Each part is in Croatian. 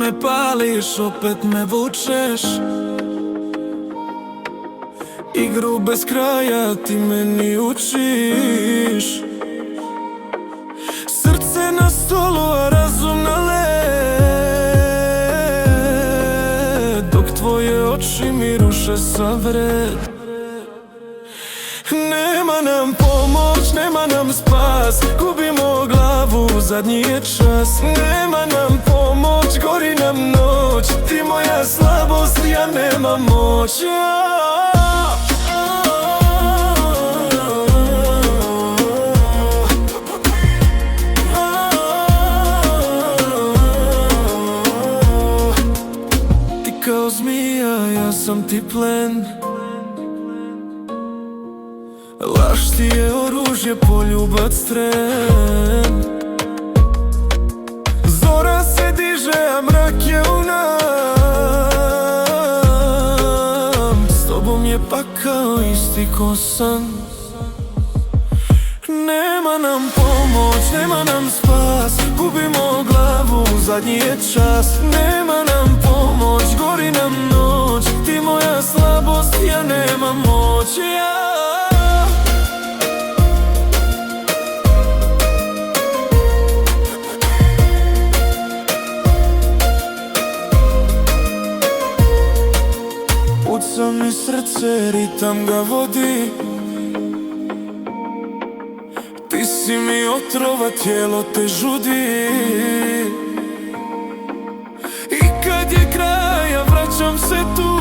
me pališ, opet me vučeš. Igru bez kraja ti meni učiš. Srce na stolu, a razum na led, dok tvoje oči mi ruše sav red. Nema nam pomoć, nema nam spas, gubimo glavu, zadnji je čas. Nema nam pomoć, gori nam noć, ti moja slabost, ja nemam moć. Ti kao zmija, ja sam ti plen. Laž ti je oružje, poljubac tren. Zora se diže, a mrak je u nam. S tobom je pakao isti ko san. Nema nam pomoć, nema nam spas, gubimo glavu, zadnji je čas. Nema nam pomoć, gori nam noć, ti moja slabost, ja nemam moć. Puca mi srce, ritam ga vodi. Ti si mi otrova, tijelo te žudi. I kad je kraj, ja vraćam se tu.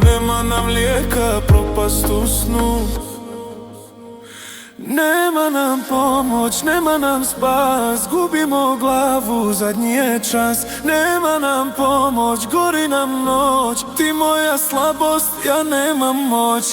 Nema nam lijeka, propast u snu. Nema nam pomoć, nema nam spas, gubimo glavu, zadnji je čas. Nema nam pomoć, gori nam noć, ti moja slabost, ja nemam moć.